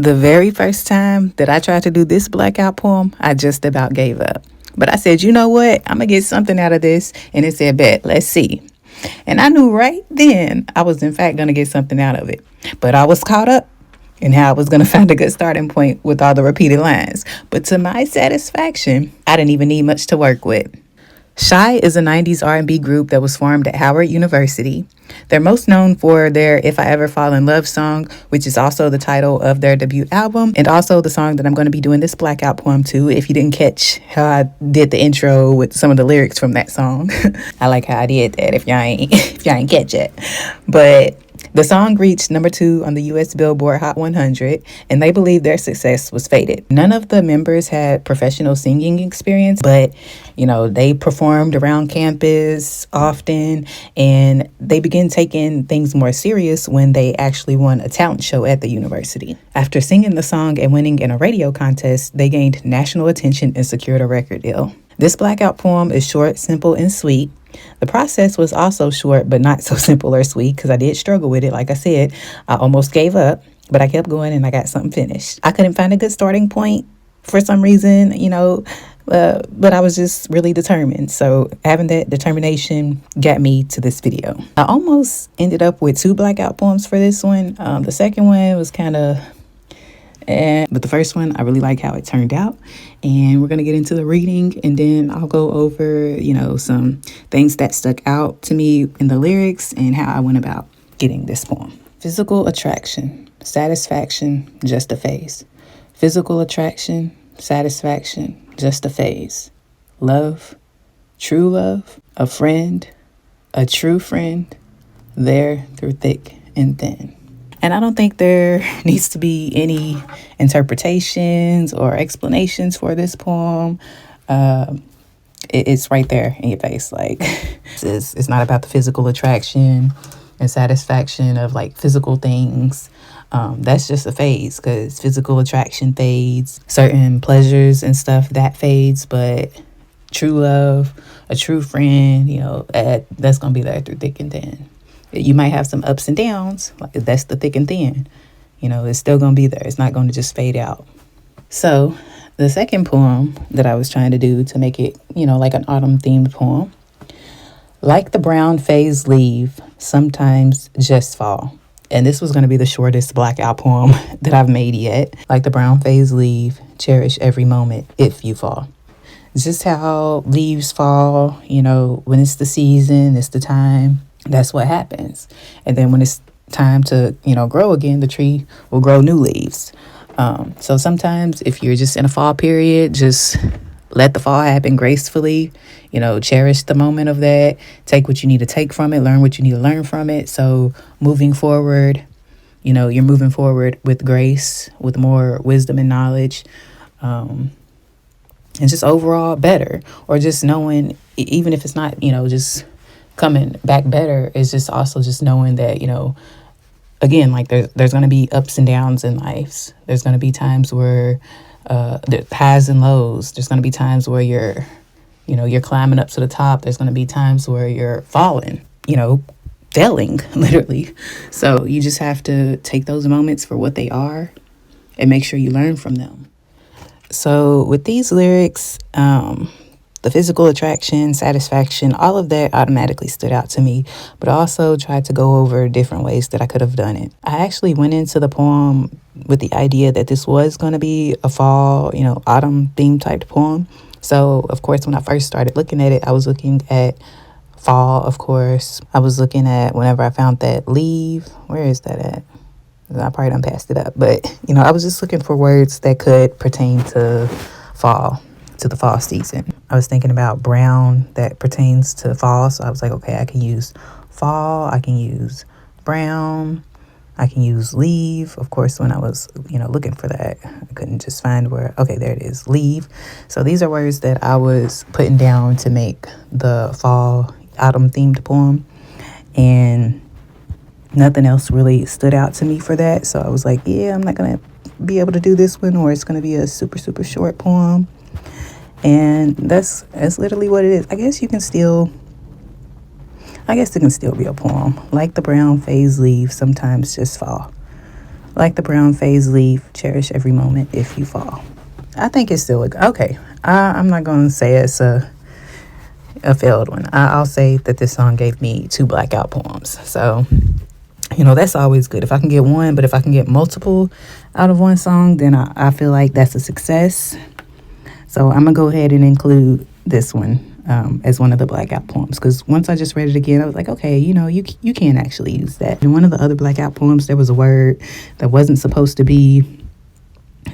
The very first time that I tried to do this Blackout poem, I just about gave up. But I said, you know what? I'm going to get something out of this. And it said, bet, let's see. And I knew right then I was in fact going to get something out of it. But I was caught up in how I was going to find a good starting point with all the repeated lines. But to my satisfaction, I didn't even need much to work with. Shai is a 90s R&B group that was formed at Howard University. They're most known for their If I Ever Fall in Love song, which is also the title of their debut album, and also the song that I'm going to be doing this Blackout poem to, if you didn't catch how I did the intro with some of the lyrics from that song. I like how I did that if y'all ain't catch it. But the song reached number 2 on the U.S. Billboard Hot 100, and they believe their success was fated. None of the members had professional singing experience, but, they performed around campus often, and they began taking things more serious when they actually won a talent show at the university. After singing the song and winning in a radio contest, they gained national attention and secured a record deal. This Blackout poem is short, simple, and sweet. The process was also short, but not so simple or sweet, because I did struggle with it. Like I said, I almost gave up, but I kept going and I got something finished. I couldn't find a good starting point for some reason, but I was just really determined. So having that determination got me to this video. I almost ended up with 2 Blackout poems for this one. The second one was kind of but the first one, I really like how it turned out. And we're going to get into the reading, and then I'll go over, some things that stuck out to me in the lyrics and how I went about getting this poem. Physical attraction, satisfaction, just a phase. Physical attraction, satisfaction, just a phase. Love, true love, a friend, a true friend, there through thick and thin. And I don't think there needs to be any interpretations or explanations for this poem. It's right there in your face. Like, it's not about the physical attraction and satisfaction of like physical things. That's just a phase, because physical attraction fades, certain pleasures and stuff that fades, but true love, a true friend, that's gonna be there through thick and thin. You might have some ups and downs, like that's the thick and thin. It's still going to be there. It's not going to just fade out. So the second poem that I was trying to do to make it, like an autumn themed poem. Like the brown phase leaf, sometimes just fall. And this was going to be the shortest Blackout poem that I've made yet. Like the brown phase leaf, cherish every moment if you fall. Just how leaves fall, when it's the season, it's the time. That's what happens. And then when it's time to, grow again, the tree will grow new leaves. So sometimes if you're just in a fall period, just let the fall happen gracefully, cherish the moment of that, take what you need to take from it, learn what you need to learn from it. So moving forward, you're moving forward with grace, with more wisdom and knowledge, and just overall better, or just knowing, even if it's not, just coming back better, is just also just knowing that, again, like there's going to be ups and downs in life. There's going to be times where the highs and lows. There's going to be times where you're climbing up to the top. There's going to be times where you're falling, failing literally. So you just have to take those moments for what they are and make sure you learn from them. So with these lyrics, the physical attraction, satisfaction, all of that automatically stood out to me, but I also tried to go over different ways that I could have done it. I actually went into the poem with the idea that this was going to be a fall, autumn theme type poem. So, of course, when I first started looking at it, I was looking at fall, of course. I was looking at whenever I found that leave. Where is that at? I probably done passed it up. But, I was just looking for words that could pertain to fall, to the fall season. I was thinking about brown that pertains to fall. So I was like, okay, I can use fall. I can use brown. I can use leave. Of course, when I was, looking for that, I couldn't just find where, okay, there it is, leave. So these are words that I was putting down to make the fall autumn themed poem. And nothing else really stood out to me for that. So I was like, yeah, I'm not going to be able to do this one, or it's going to be a super, super short poem. And that's literally what it is. I guess it can still be a poem. Like the brown phase leaves, sometimes just fall. Like the brown phase leaf, cherish every moment if you fall. I think it's still okay. I'm not going to say it's a failed one. I'll say that this song gave me 2 Blackout poems. So, that's always good. If I can get one, but if I can get multiple out of one song, then I feel like that's a success. So I'm going to go ahead and include this one as one of the Blackout poems. Because once I just read it again, I was like, okay, you can actually use that. In one of the other Blackout poems, there was a word that wasn't supposed to be.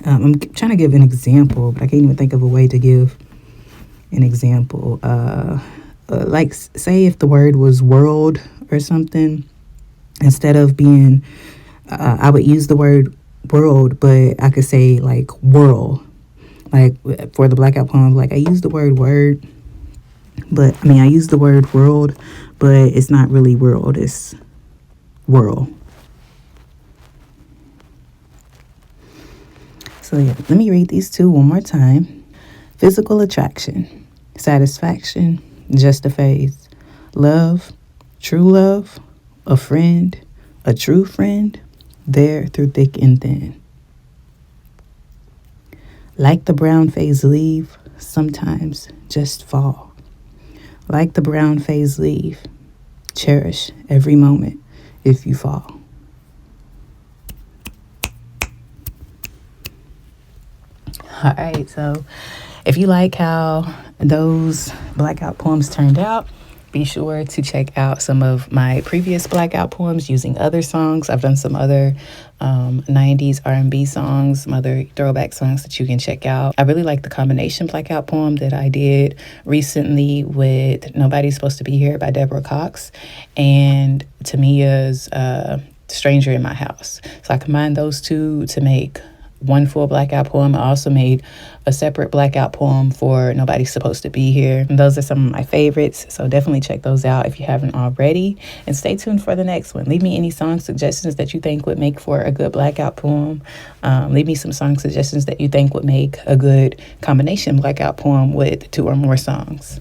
I'm trying to give an example, but I can't even think of a way to give an example. Like, say if the word was world or something, instead of being, I would use the word world, but I could say like whirl. Like for the Blackout poem, like I use the word word, but I use the word world, but it's not really world, it's whirl. So yeah, let me read these 2 one more time. Physical attraction, satisfaction, just a phase. Love, true love, a friend, a true friend, there through thick and thin. Like the brown phase leaf, sometimes just fall. Like the brown phase leaf, cherish every moment if you fall. All right, so if you like how those Blackout poems turned out, be sure to check out some of my previous Blackout poems using other songs. I've done some other 90s R&B songs, some other throwback songs that you can check out. I really like the combination Blackout poem that I did recently with Nobody's Supposed to Be Here by Deborah Cox and Tamia's Stranger in My House. So I combined those 2 to make one full Blackout poem. I also made a separate Blackout poem for Nobody's Supposed to Be Here. And those are some of my favorites, so definitely check those out if you haven't already. And stay tuned for the next one. Leave me any song suggestions that you think would make for a good Blackout poem. Leave me some song suggestions that you think would make a good combination Blackout poem with 2 or more songs.